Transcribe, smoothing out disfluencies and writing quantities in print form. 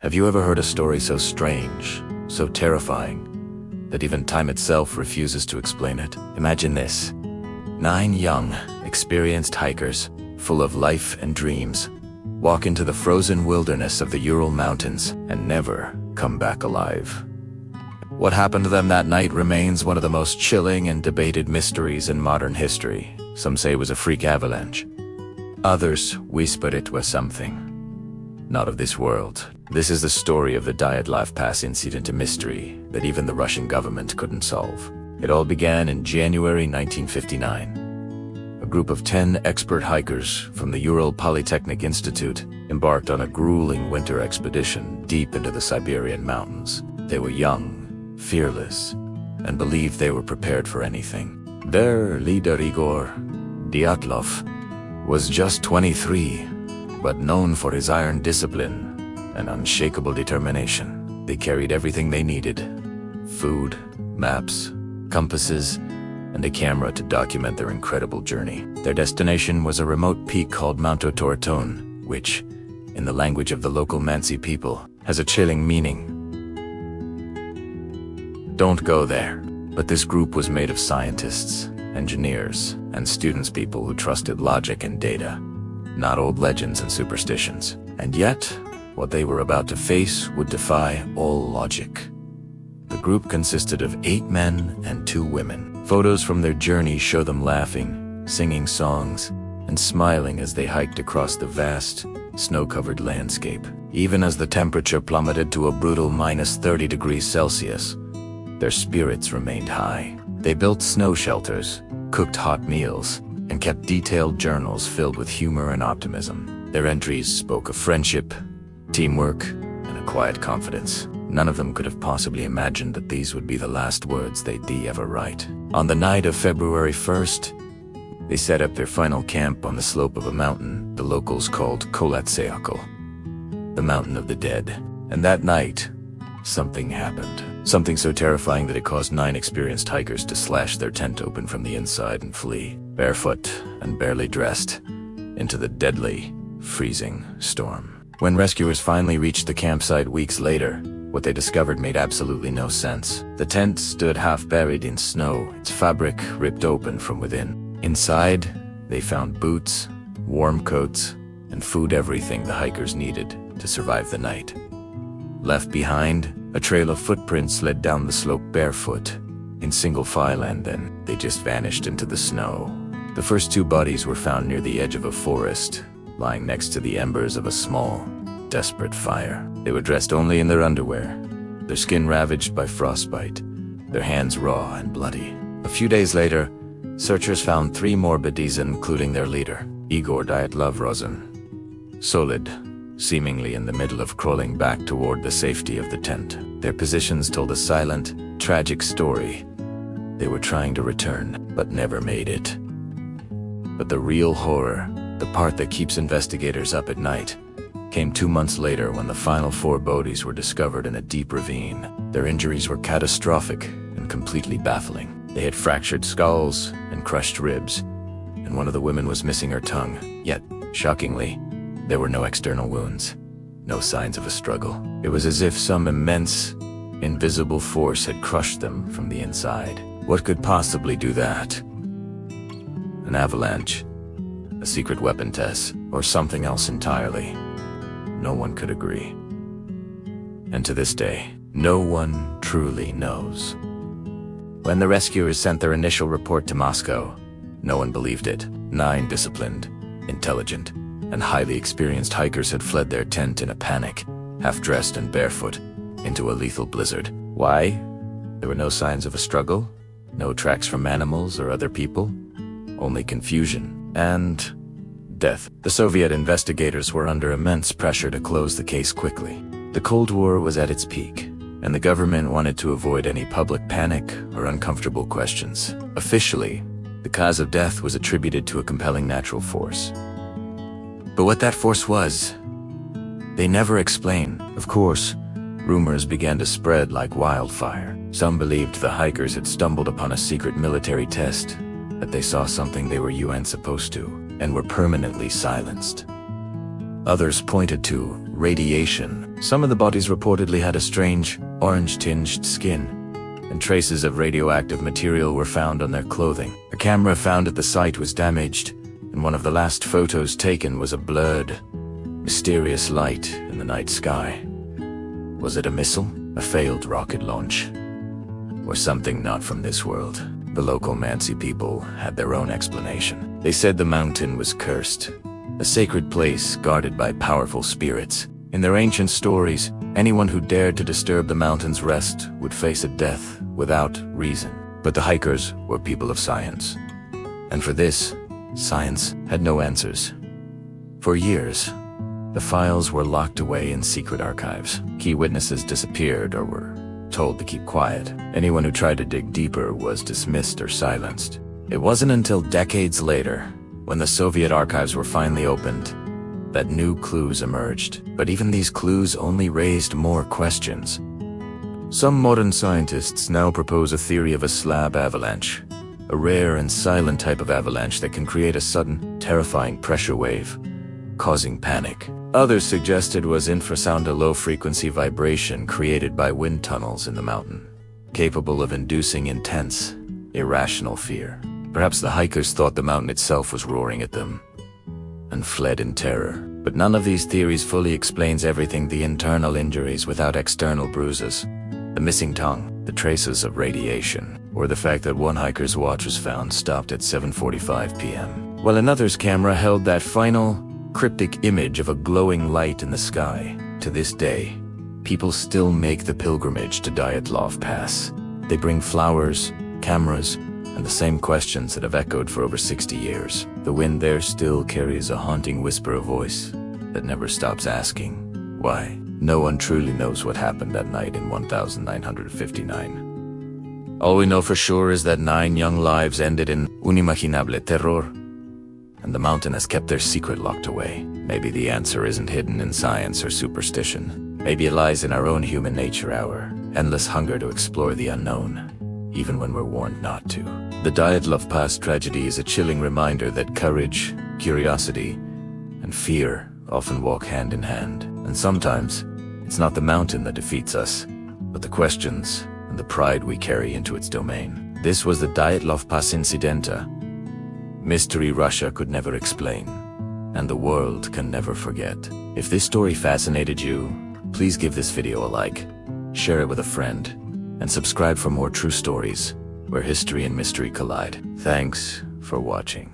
Have you ever heard a story so strange, so terrifying, that even time itself refuses to explain it? Imagine this. 9 young, experienced hikers, full of life and dreams, walk into the frozen wilderness of the Ural Mountains and never come back alive. What happened to them that night remains one of the most chilling and debated mysteries in modern history. Some say it was a freak avalanche. Others whisper it was something not of this world. This is the story of the Dyatlov Pass Incident, a mystery that even the Russian government couldn't solve. It all began in January 1959. A group of 10 expert hikers from the Ural Polytechnic Institute embarked on a grueling winter expedition deep into the Siberian mountains. They were young, fearless, and believed they were prepared for anything. Their leader, Igor Dyatlov, was just 23, but known for his iron discipline and unshakable determination. They carried everything they needed: food, maps, compasses, and a camera to document their incredible journey. Their destination was a remote peak called Mount Torton, which, in the language of the local Mansi people, has a chilling meaning. Don't go there. But this group was made of scientists, engineers, and students, people who trusted logic and data, not old legends and superstitions. And yet, what they were about to face would defy all logic. The group consisted of 8 men and 2 women. Photos from their journey show them laughing, singing songs, and smiling as they hiked across the vast, snow-covered landscape. Even as the temperature plummeted to a brutal -30 degrees Celsius, their spirits remained high. They built snow shelters, cooked hot meals, and kept detailed journals filled with humor and optimism. Their entries spoke of friendship, teamwork, and a quiet confidence. None of them could have possibly imagined that these would be the last words they'd ever write. On the night of February 1st, they set up their final camp on the slope of a mountain the locals called Kolatseakal, the Mountain of the Dead. And that night, something happened. Something so terrifying that it caused 9 experienced hikers to slash their tent open from the inside and flee, barefoot and barely dressed, into the deadly, freezing storm. When rescuers finally reached the campsite weeks later, what they discovered made absolutely no sense. The tent stood half buried in snow, its fabric ripped open from within. Inside, they found boots, warm coats, and food, everything the hikers needed to survive the night. Left behind, a trail of footprints led down the slope barefoot, in single file, and then they just vanished into the snow. The first 2 bodies were found near the edge of a forest, lying next to the embers of a small, desperate fire. They were dressed only in their underwear, their skin ravaged by frostbite, their hands raw and bloody. A few days later, searchers found 3 more bodies, including their leader, Igor Dyatlov, solid, seemingly in the middle of crawling back toward the safety of the tent. Their positions told a silent, tragic story. They were trying to return, but never made it. But the real horror, the part that keeps investigators up at night, came 2 months later when the final 4 bodies were discovered in a deep ravine. Their injuries were catastrophic and completely baffling. They had fractured skulls and crushed ribs, and one of the women was missing her tongue. Yet, shockingly, there were no external wounds, no signs of a struggle. It was as if some immense, invisible force had crushed them from the inside. What could possibly do that? An avalanche, a secret weapon test, or something else entirely? No one could agree. And to this day, no one truly knows. When the rescuers sent their initial report to Moscow, no one believed it. 9 disciplined, intelligent, and highly experienced hikers had fled their tent in a panic, half-dressed and barefoot, into a lethal blizzard. Why? There were no signs of a struggle, no tracks from animals or other people, only confusion and death. The Soviet investigators were under immense pressure to close the case quickly. The Cold War was at its peak, and the government wanted to avoid any public panic or uncomfortable questions. Officially, the cause of death was attributed to a compelling natural force. But what that force was, they never explained. Of course, rumors began to spread like wildfire. Some believed the hikers had stumbled upon a secret military test, that they saw something they were supposed to, and were permanently silenced. Others pointed to radiation, Some of the bodies reportedly had a strange, orange-tinged skin, and traces of radioactive material were found on their clothing. A camera found at the site was damaged, and one of the last photos taken was a blurred, mysterious light in the night sky. Was it a missile, a failed rocket launch, or something not from this world? The local Mansi people had their own explanation. They said the mountain was cursed, a sacred place guarded by powerful spirits. In their ancient stories, anyone who dared to disturb the mountain's rest would face a death without reason. But the hikers were people of science. And for this, science had no answers. For years, the files were locked away in secret archives. Key witnesses disappeared or were told to keep quiet. Anyone who tried to dig deeper was dismissed or silenced. It wasn't until decades later, when the Soviet archives were finally opened, that new clues emerged. But even these clues only raised more questions. Some modern scientists now propose a theory of a slab avalanche, a rare and silent type of avalanche that can create a sudden, terrifying pressure wave, causing panic. Others suggest it was infrasound, a low-frequency vibration created by wind tunnels in the mountain, capable of inducing intense, irrational fear. Perhaps the hikers thought the mountain itself was roaring at them, and fled in terror. But none of these theories fully explains everything: the internal injuries without external bruises, the missing tongue, the traces of radiation, or the fact that one hiker's watch was found stopped at 7:45 p.m., while another's camera held that final, cryptic image of a glowing light in the sky. To this day, people still make the pilgrimage to Dyatlov Pass. They bring flowers, cameras, and the same questions that have echoed for over 60 years. The wind there still carries a haunting whisper, a voice that never stops asking, why? No one truly knows what happened that night in 1959. All we know for sure is that 9 young lives ended in unimaginable terror, and the mountain has kept their secret locked away. Maybe the answer isn't hidden in science or superstition. Maybe it lies in our own human nature, our endless hunger to explore the unknown, even when we're warned not to. The Dyatlov Pass tragedy is a chilling reminder that courage, curiosity, and fear often walk hand in hand. And sometimes, it's not the mountain that defeats us, but the questions and the pride we carry into its domain. This was the Dyatlov Pass Incident, a mystery Russia could never explain, and the world can never forget. If this story fascinated you, please give this video a like, share it with a friend, and subscribe for more true stories where history and mystery collide. Thanks for watching.